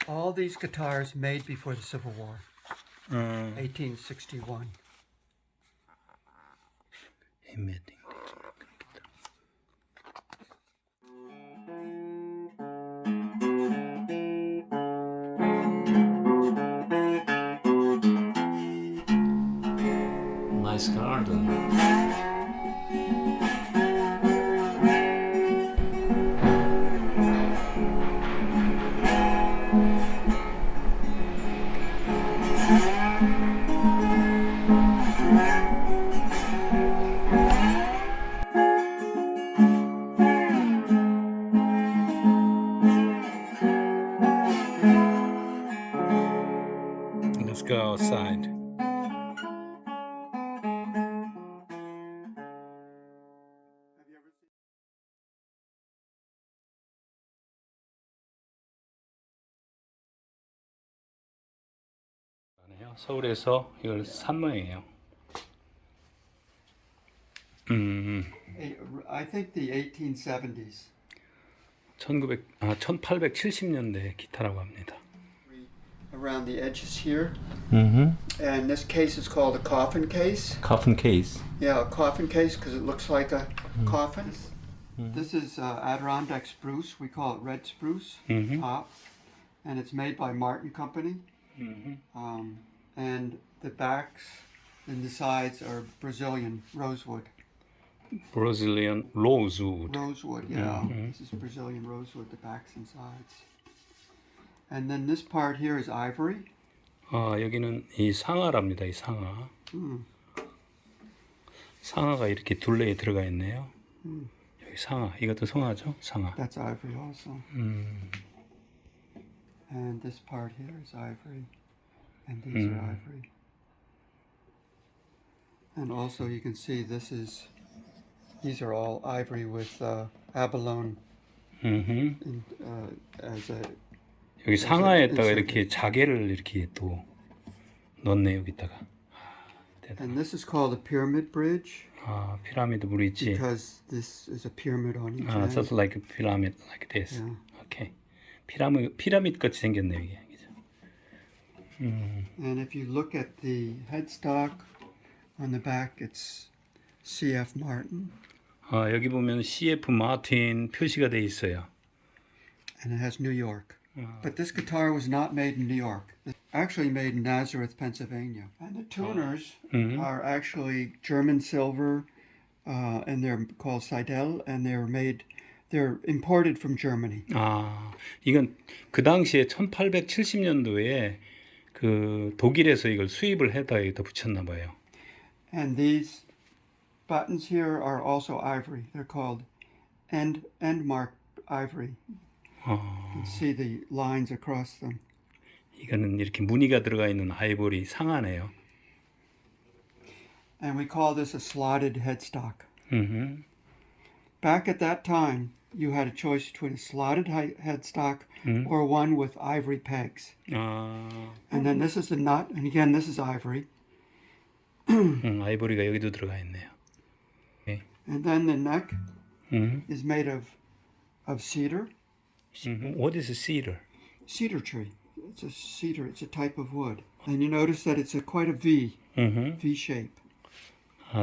All these guitars made before the Civil War, 1861. Nice garden. Let's go outside. 서울에서 이걸 산 모양이에요. I think the 1870s. 1870년대 기타라고 합니다. Around the edges here. Mm-hmm. And this case is called a coffin case. Coffin Case. Yeah, a coffin case because it looks like a coffin. This is Adirondack spruce. We call it red spruce. Top. And it's made by Martin Company. And the backs and the sides are Brazilian rosewood. Brazilian rosewood. Rosewood, yeah. This is Brazilian rosewood, the backs and sides. And then this part here is ivory. 여기는 이 상아랍니다. 이 상아. 상아가 이렇게 둘레에 들어가 있네요. 여기 상아. 이것도 상아죠? 상아. That's ivory also. And this part here is ivory. And these are ivory. And also you can see these are all ivory with abalone as a 여기 상아에다가 이렇게 자개를 이렇게 또 넣네 여기다가. And this is called a pyramid bridge. 피라미드 브릿지. Because this is a pyramid on each end. Just like a pyramid like this. Yeah. Okay. 피라미드 같이 생겼네요 이게. And if you look at the headstock on the back, it's C.F. Martin. 여기 보면 C.F. 마틴 표시가 돼 있어요. And it has New York. But this guitar was not made in New York. It's actually made in Nazareth, Pennsylvania. And the tuners are actually German silver, and they're called Seidel, and they're imported from Germany. 이건 그 당시에 1870년도에 그 독일에서 이걸 수입을 해다 여기다 붙였나 봐요. And these buttons here are also ivory. They're called end mark ivory. You can see the lines across them. 이거는 이렇게 무늬가 들어가 있는 아이보리 상아네요. And we call this a slotted headstock. Back at that time, you had a choice between a slotted headstock or one with ivory pegs. And then this is the nut, and again, this is ivory. 아이보리가 여기도 들어가 있네요. Okay. And then the neck is made of cedar. What is a cedar? Cedar tree. It's a cedar. It's a type of wood. And you notice that it's quite a V, V shape.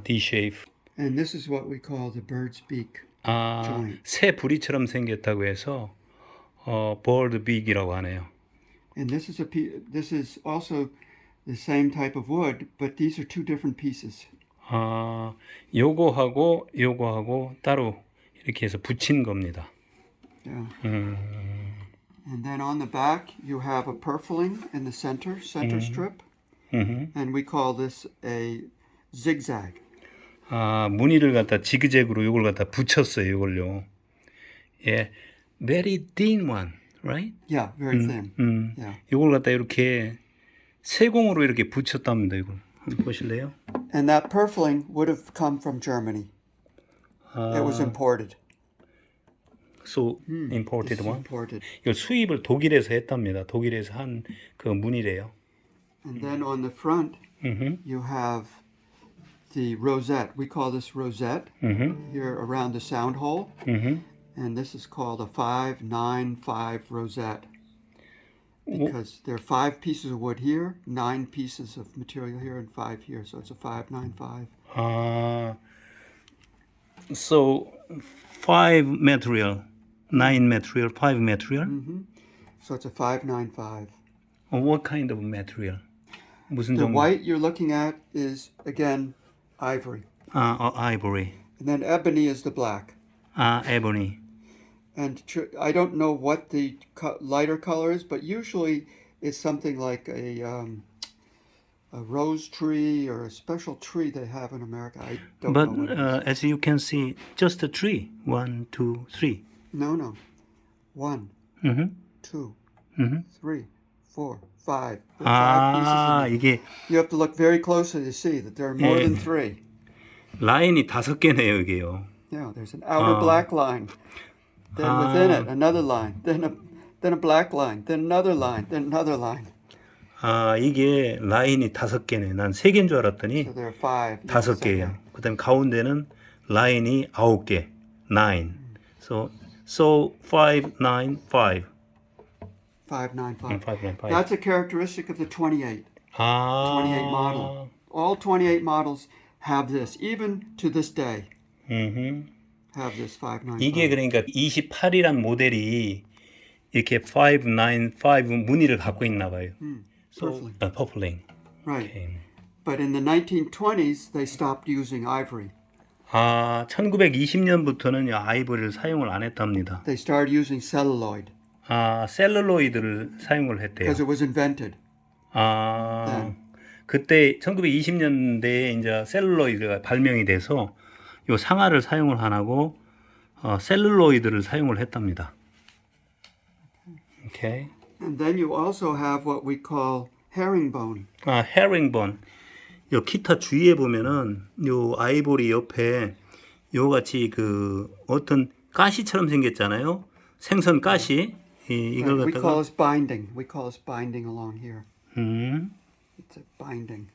D shape. And this is what we call the bird's beak. 새 부리처럼 생겼다고 해서 bird beak이라고 하네요. And this is also the same type of wood, but these are two different pieces. 요거하고 따로 이렇게 해서 붙인 겁니다. Yeah. And then on the back you have a purfling in the center strip. And we call this a zigzag. 무늬를 갖다 지그재그로 요걸 갖다 붙였어요. 요걸요. 예, very thin one, right? Yeah, very thin. Yeah. 요걸 갖다 이렇게 세공으로 이렇게 붙였답니다. 이걸 한번 보실래요? And that purfling would have come from Germany. It was imported. So imported one. Imported. 이걸 수입을 독일에서 했답니다. 독일에서 한 그 무늬래요. And then on the front, you have the rosette. We call this rosette here around the sound hole. And this is called a 5-9-5 rosette. because there are 5 pieces of wood here, 9 pieces of material here, and 5 here. So it's a 595. So 5 material, 9 material, 5 material. So it's a 595. What kind of material? 무슨 The 종류? white you're looking at is, again, ivory. Ivory. And then ebony is the black. Ebony. And I don't know what the lighter color is, but usually it's something like a rose tree or a special tree they have in America. I don't know what it is. As you can see, just a tree. 1, 2, 3. No. 1, 2, 3, 4, 5. There are 5 pieces in 이게 You have to look very closely to see that there are more than 3. 라인이 5개네요, 이게요. Yeah, there's an outer black line. Then within it, another line. Then a black line. Then another line. Then another line. 이게 라인이 5개네. 난 3개인 줄 알았더니 So there are 5. 5개예요. 그다음에 가운데는 라인이 9개. 9. So 5, 9, 5. 595. 595. That's a characteristic of the 28. 28 28 model. All 28 models have this, even to this day. Have this 595. 이게 그러니까 28이란 모델이 이렇게 595 무늬를 갖고 있나 봐요. Purfling. Purfling. Right. Okay. But in the 1920s, they stopped using ivory. 1920년부터는 아이보리를 사용을 안 했답니다. They started using celluloid 셀룰로이드를 사용을 했대요. because it was invented. 그때 1920년대에 이제 셀룰로이드가 발명이 돼서 요 상아를 사용을 안 하고 셀룰로이드를 사용을 했답니다. Okay. And then you also have what we call herringbone. 헤링본. 요 기타 주위에 보면은 요 아이보리 옆에 요 같이 그 어떤 가시처럼 생겼잖아요. 생선 가시. 이걸 We 갖다가 call this binding. We call this binding along here. It's a binding.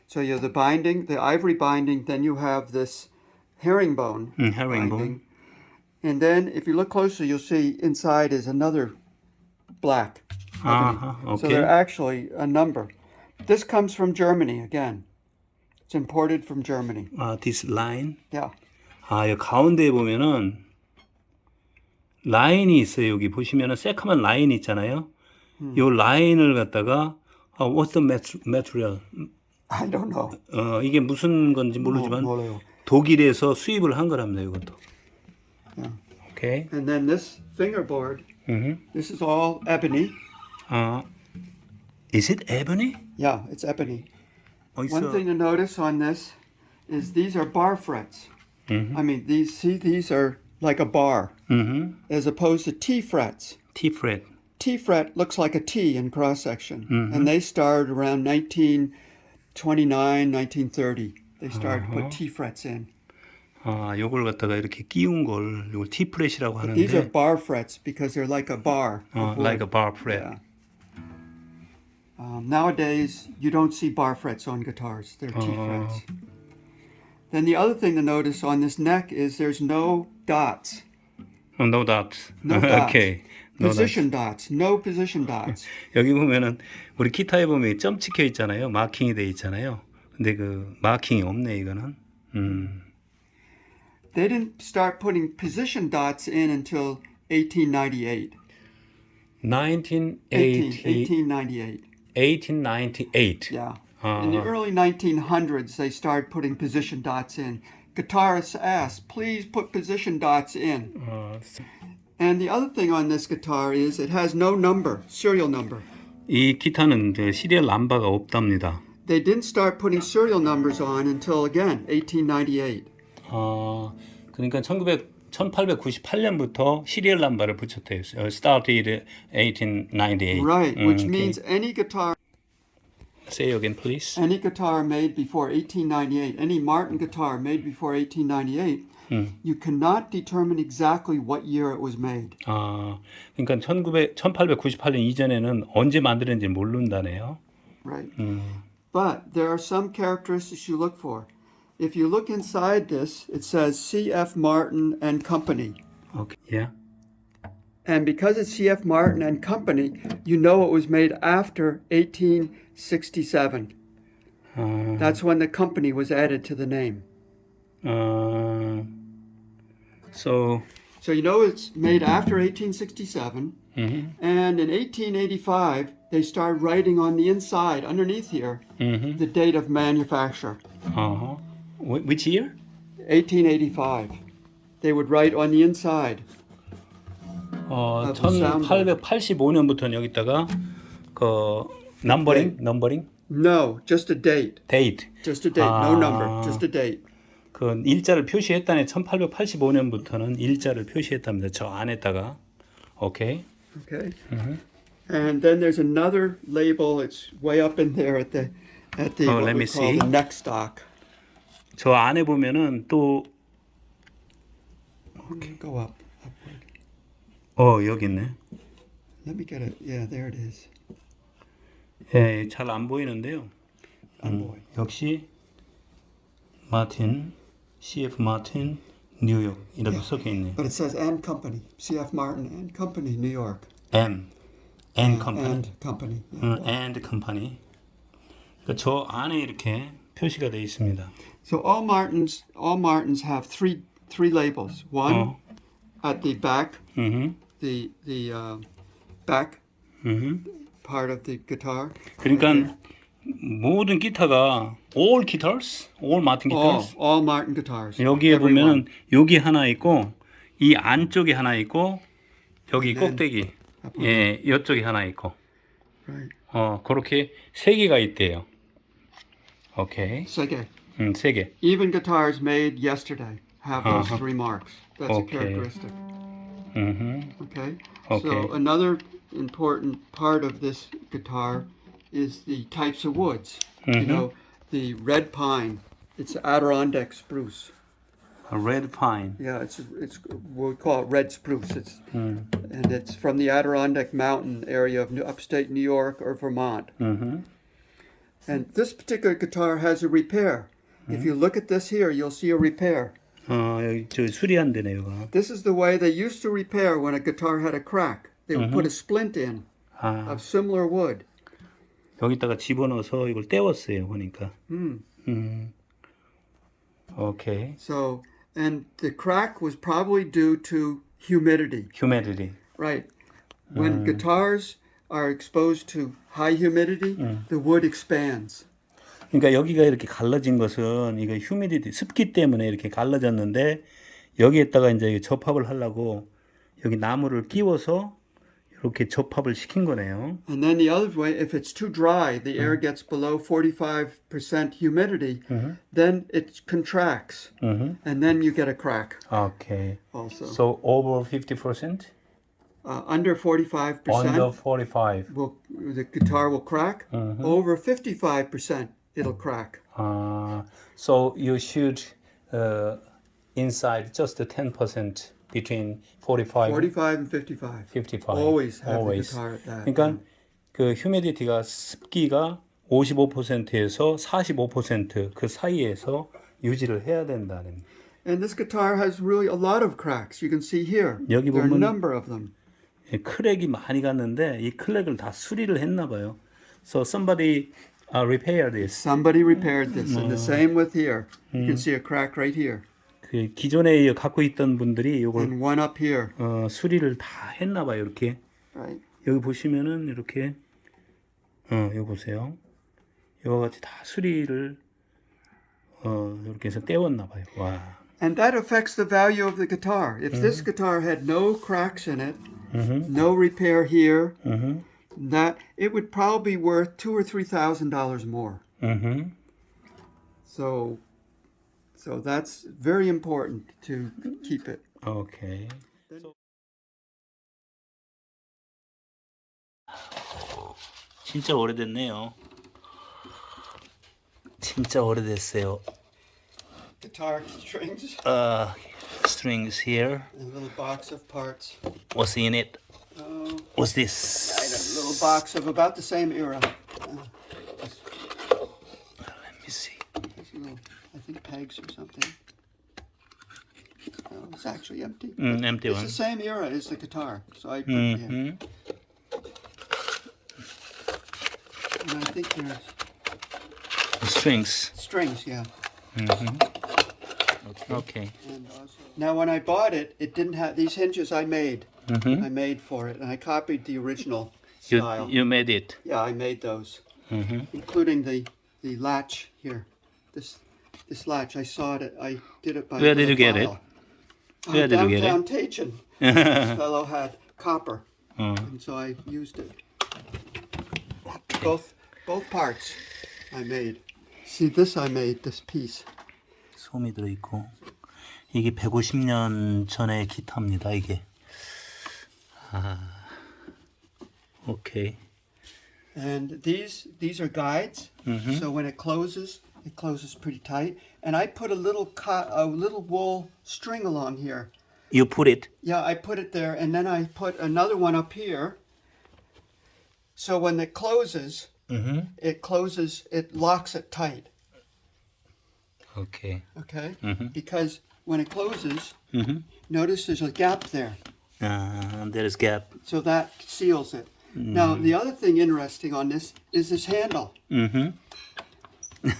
So you have the binding, the ivory binding, then you have this herringbone binding. And then if you look closer, you'll see inside is another black. Okay. So they're actually a number. This comes from Germany again. It's imported from Germany. This line. Yeah. 이 가운데에 보면은 라인이 있어요. 여기 보시면은 새카만 라인이 있잖아요. 요 라인을 갖다가 what's the material? I don't know. 이게 무슨 건지 모르지만 몰라요. 독일에서 수입을 한 거랍니다. 이것도. Yeah. Okay. And then this fingerboard, this is all ebony. Is it ebony? Yeah, it's ebony. It's One thing to notice on this is these are bar frets. I mean, these are like a bar, as opposed to T frets. T fret. T fret looks like a T in cross section, and they started around 1929, 1930. They started to put T frets in. 요걸 갖다가 이렇게 끼운 걸 요걸 T fret이라고 하는데. These are bar frets because they're like a bar. Like a bar fret. Yeah. Nowadays, you don't see bar frets on guitars. They're T frets. Then the other thing to notice on this neck is there's no dots. No dots. No dots. Okay. No Position dots. No position dots. 여기 보면은 우리 기타에 보면 점 찍혀 있잖아요. 마킹이 돼 있잖아요. 근데 그 마킹이 없네 이거는. They didn't start putting position dots in until 1898. 1898. 1898. Yeah. In the early 1900s, they started putting position dots in. Guitarists asked, please put position dots in. And the other thing on this guitar is it has no number, serial number. 이 기타는 시리얼 넘버가 없답니다. They didn't start putting serial numbers on until, again, 1898. 그러니까 1898년부터 시리얼 넘버를 붙였대요. Started 1898. Right, which means any guitar. Say again, please. Any guitar made before 1898, any Martin guitar made before 1898, you cannot determine exactly what year it was made. 그러니까 1898년 이전에는 언제 만들었는지 모른다네요. Right. But there are some characteristics you look for. If you look inside this, it says C.F. Martin and Company. Okay. Yeah. And because it's C.F. Martin and Company, you know it was made after 1867. That's when the company was added to the name. So you know it's made after 1867. And in 1885, they started writing on the inside, underneath here, the date of manufacture. Which year? 1885. They would write on the inside. 1885년부터는 여기다가 그 넘버링? No, just a date. Date. Just a date, no number, just a date. 그 일자를 표시했다네. 1885년부터는 일자를 표시했답니다. 저 안에다가. Okay. Okay. And then there's another label. It's way up in there at the what let me we call see. the neck stock. 저 안에 보면은 또 Okay, go up. Upward. 여기 있네. Let me get it. Yeah, there it is. 예, 잘 안 보이는데요. 안 보여. 역시 마틴, CF 마틴, 뉴욕 이렇게 섞여 있네요. But it says and company, C.F. Martin and Company, New York. and company. And company. Yeah. and company. 그러니까 저 안에 이렇게 표시가 되어 있습니다. So all Martins have three labels. One at the back, the back part of the guitar. 그러니까 모든 기타가 all guitars, all Martin guitars. All Martin guitars. 여기에 Every 보면은 여기 하나 있고 이 안쪽에 하나 있고 여기 꼭대기 예, 이쪽에 하나 있고. Right. 그렇게 세 개가 있대요. 오케이. 세 개. 세 개. Even guitars made yesterday have those three marks. That's Okay. a characteristic. Okay. Okay. So another important part of this guitar is the types of woods. You know, the red pine. It's Adirondack spruce. Red pine. Yeah, it's we call it red spruce. And it's from the Adirondack Mountain area of upstate New York or Vermont. And this particular guitar has a repair. If you look at this here, you'll see a repair. 여기 저 수리한대네요. This is the way they used to repair when a guitar had a crack. They would put a splint in of similar wood. 여기다가 집어넣어서 이걸 떼웠어요. 보니까. 오케이. So, and the crack was probably due to humidity. Humidity. Right. When guitars are exposed to high humidity, the wood expands. 그러니까 여기가 이렇게 갈라진 것은 이거 휴미디티 습기 때문에 이렇게 갈라졌는데 여기에다가 이제 접합을 하려고 여기 나무를 끼워서 이렇게 접합을 시킨 거네요. And then the other way, if it's too dry, the air gets below 45% humidity, then it contracts, and then you get a crack. Okay. Also, So over 50%? under 45%, Under 45. the guitar will crack. Over 55%, it'll crack. So you should inside just 10% between 45 and 55. 55. Always have Always. the guitar at that. 그러니까 그 휴미디티가 습기가 55%에서 45% 그 사이에서 유지를 해야 된다는. And this guitar has really a lot of cracks. You can see here. 여기 There are a 보면 number of them. 크랙이 많이 갔는데 이 크랙을 다 수리를 했나 봐요. So somebody repaired this. Somebody repaired this. And the same with here. You can see a crack right here. 그 기존에 갖고 있던 분들이 이걸 And one up here. 수리를 다 했나 봐요. 이렇게. Right. 여기 보시면은 이렇게 여기 보세요. 이와 같이 다 수리를 이렇게 해서 떼웠나 봐요. 와. And that affects the value of the guitar. If this guitar had no cracks in it, no repair here, that it would probably be worth $2,000 or $3,000 more. So that's very important to keep it. 오케이. 진짜 오래됐네요. 진짜 오래됐어요. Guitar strings. Strings here. And a little box of parts. What's in it? What's this? A little box of about the same era. Let me see. There's little, I think pegs or something. It's actually empty. Empty It's one. the same era as the guitar, so I put it in. And I think there's Strings. strings, yeah. Okay. And also, now, when I bought it, it didn't have these hinges. I made for it, and I copied the original style. You made it. Yeah, I made those, including the latch here. This latch, I saw it. I did it by. Where did you get it? Where did you get it? Downtown Tachin. This fellow had copper, and so I used it. Both parts, I made. See, this I made. This piece. 솜이 들어있고 이게 150년 전의 기타입니다. 이게. Okay. And these are guides. So when it closes pretty tight. And I put a little wool string along here. You put it. Yeah, I put it there, and then I put another one up here. So when it closes, it locks it tight. Okay. Okay? Because when it closes, notice there's a gap there. There is gap. So that seals it. Now, the other thing interesting on this is this handle.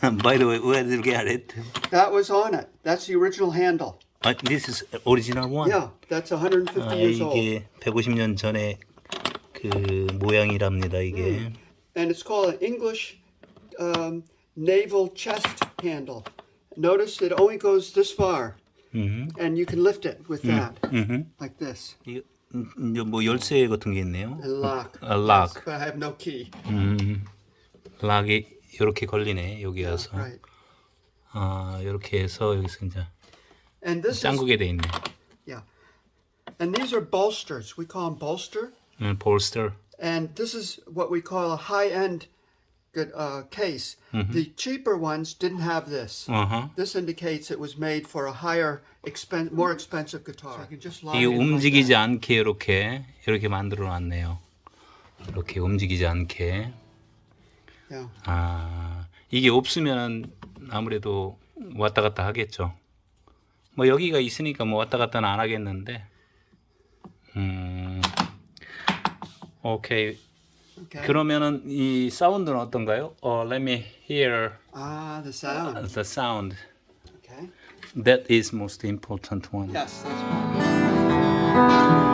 By the way, where did you get it? That was on it. That's the original handle. This is original one? Yeah, that's 150 years old. 이게 150년 전에 그 모양이랍니다, 이게. And it's called an English naval chest handle. Notice it only goes this far. And you can lift it with that, like this. 이게 뭐 열쇠 같은 게 있네요. A lock. A lock. But I have no key. 락이 이렇게 걸리네, 여기 와서. Right. 이렇게 해서 여기서 이제 And this 짱구게 돼 있네. yeah. And these are bolsters. We call them bolster. Bolster. And this is what we call a high-end case. The cheaper ones didn't have this. This indicates it was made for a more expensive guitar. So I can just lie 이게 in like 움직이지 that. 않게 이렇게 만들어 놨네요. 이렇게 움직이지 않게. Yeah. 이게 없으면 아무래도 왔다 갔다 하겠죠. 뭐 여기가 있으니까 뭐 왔다 갔다는 안 하겠는데. 오케이. Okay. 그러면은 이 사운드는 어떤가요? Let me hear The sound. the sound. Okay. That is most important one. Yes, that's right.